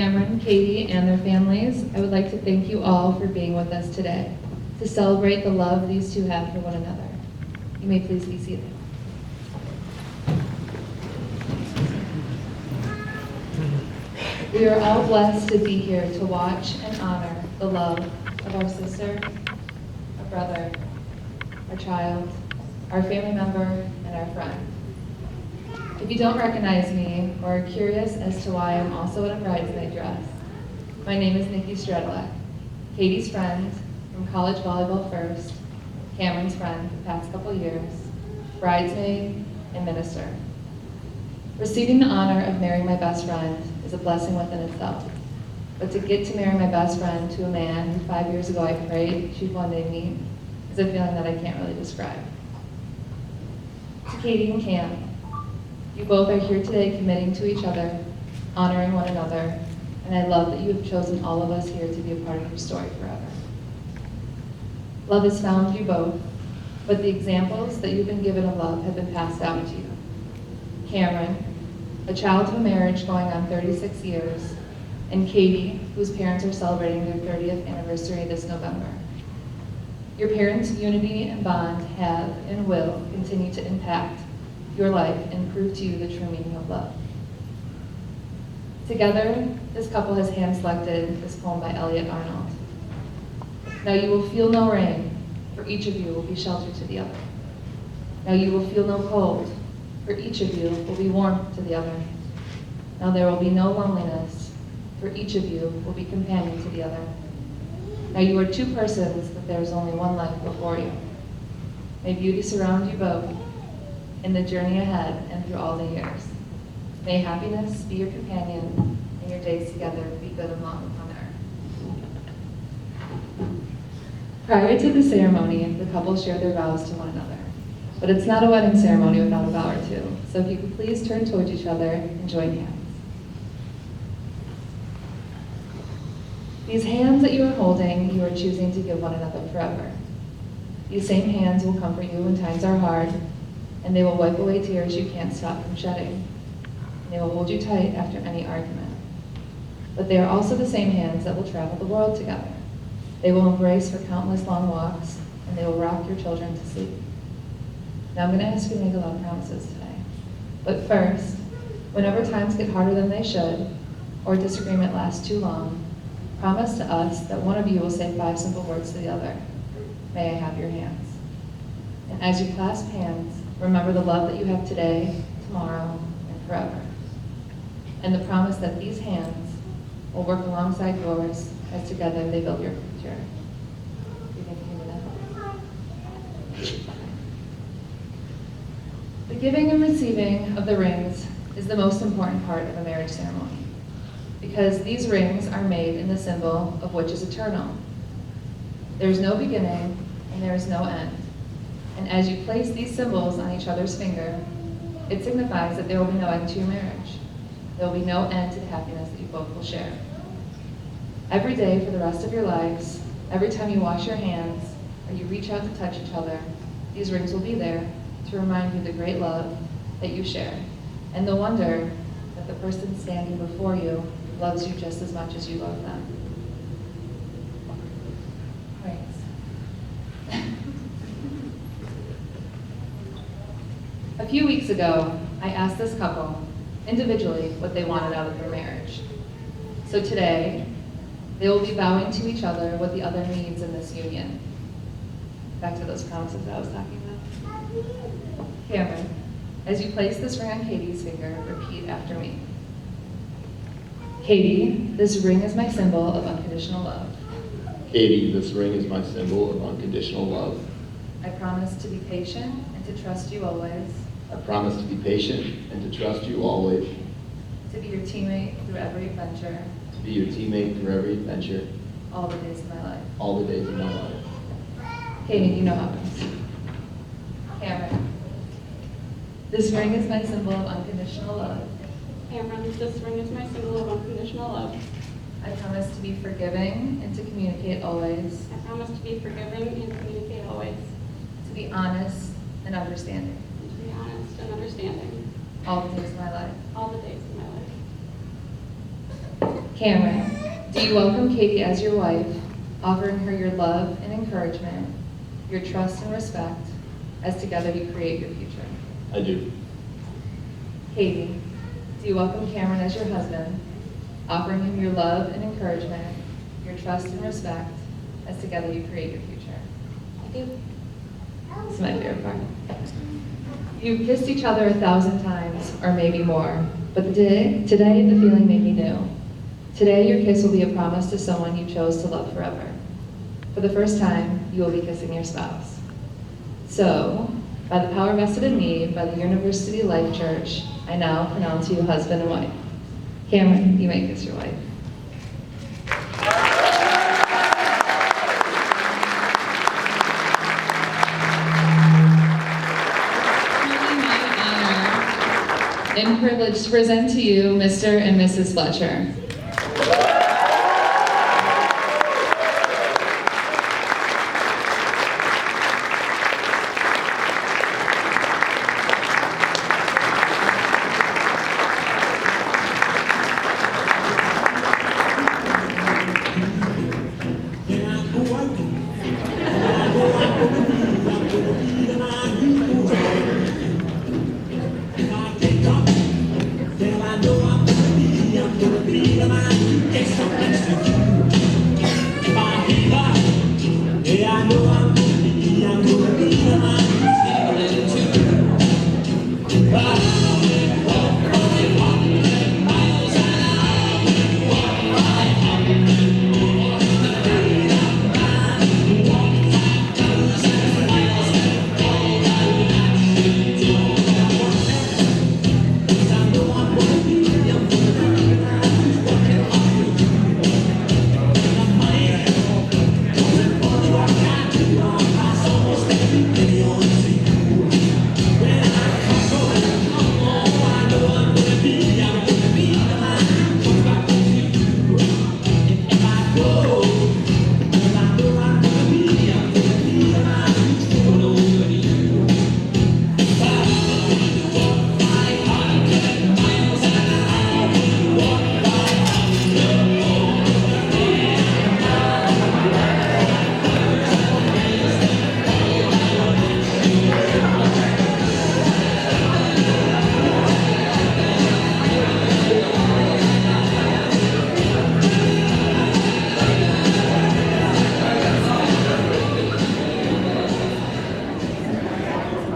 Cameron, Katie, and their families, I would like to thank you all for being with us today to celebrate the love these two have for one another. You may please be seated. We are all blessed to be here to watch and honor the love of our sister, our brother, our child, our family member, and our friend. If you don't recognize me or are curious as to why I'm also in a bridesmaid dress, my name is Nikki Stradilek, Katie's friend from college volleyball first, Cameron's friend for the past couple years, bridesmaid, and minister. Receiving the honor of marrying my best friend is a blessing within itself. But to get to marry my best friend to a man who 5 years ago I prayed she'd one day meet is a feeling that I can't really describe. To Katie and Cam, you both are here today committing to each other, honoring one another, and I love that you have chosen all of us here to be a part of your story forever. Love has found you both, but the examples that you've been given of love have been passed down to you. Cameron, a child of a marriage going on 36 years, and Katie, whose parents are celebrating their 30th anniversary this November. Your parents' unity and bond have and will continue to impact your life and prove to you the true meaning of love. Together, this couple has hand-selected this poem by Elliot Arnold. Now you will feel no rain, for each of you will be shelter to the other. Now you will feel no cold, for each of you will be warmth to the other. Now there will be no loneliness, for each of you will be companion to the other. Now you are two persons, but there is only one life before you. May beauty surround you both in the journey ahead and through all the years. May happiness be your companion and your days together be good and long upon earth. Prior to the ceremony, the couple shared their vows to one another. But it's not a wedding ceremony without a vow or two, so if you could please turn towards each other and join hands. These hands that you are holding, you are choosing to give one another forever. These same hands will comfort you when times are hard, and they will wipe away tears you can't stop from shedding. And they will hold you tight after any argument. But they are also the same hands that will travel the world together. They will embrace for countless long walks, and they will rock your children to sleep. Now I'm going to ask you to make a lot of promises today. But first, whenever times get harder than they should, or disagreement lasts too long, promise to us that one of you will say 5 simple words to the other. May I have your hands? And as you clasp hands, remember the love that you have today, tomorrow, and forever. And the promise that these hands will work alongside yours as together they build your future. You can hear that? The giving and receiving of the rings is the most important part of a marriage ceremony, because these rings are made in the symbol of which is eternal. There is no beginning and there is no end. And as you place these symbols on each other's finger, it signifies that there will be no end to your marriage. There will be no end to the happiness that you both will share. Every day for the rest of your lives, every time you wash your hands or you reach out to touch each other, these rings will be there to remind you the great love that you share and the wonder that the person standing before you loves you just as much as you love them. Thanks. A few weeks ago, I asked this couple individually what they wanted out of their marriage. So today, they will be vowing to each other what the other needs in this union. Back to those promises that I was talking about. Cameron, as you place this ring on Katie's finger, repeat after me. Katie, this ring is my symbol of unconditional love. Katie, this ring is my symbol of unconditional love. I promise to be patient and to trust you always. I promise to be patient and to trust you always. To be your teammate through every adventure. To be your teammate through every adventure. All the days of my life. All the days of my life. Katie, you know how it goes. Cameron, this ring is my symbol of unconditional love. Cameron, this ring is my symbol of unconditional love. I promise to be forgiving and to communicate always. I promise to be forgiving and communicate always. To be honest and understanding. And to be honest and understanding. All the days of my life. All the days of my life. Cameron, do you welcome Katie as your wife, offering her your love and encouragement, your trust and respect, as together you create your future? I do. Katie, do you welcome Cameron as your husband, offering him your love and encouragement, your trust and respect, as together you create your future? I do. This is my favorite part. You've kissed each other 1,000 times, or maybe more, but today the feeling may be new. Today your kiss will be a promise to someone you chose to love forever. For the first time, you will be kissing your spouse. So, by the power vested in me by the University Life Church, I now pronounce you husband and wife. Cameron, you may kiss your wife. And privileged to present to you Mr. and Mrs. Fletcher.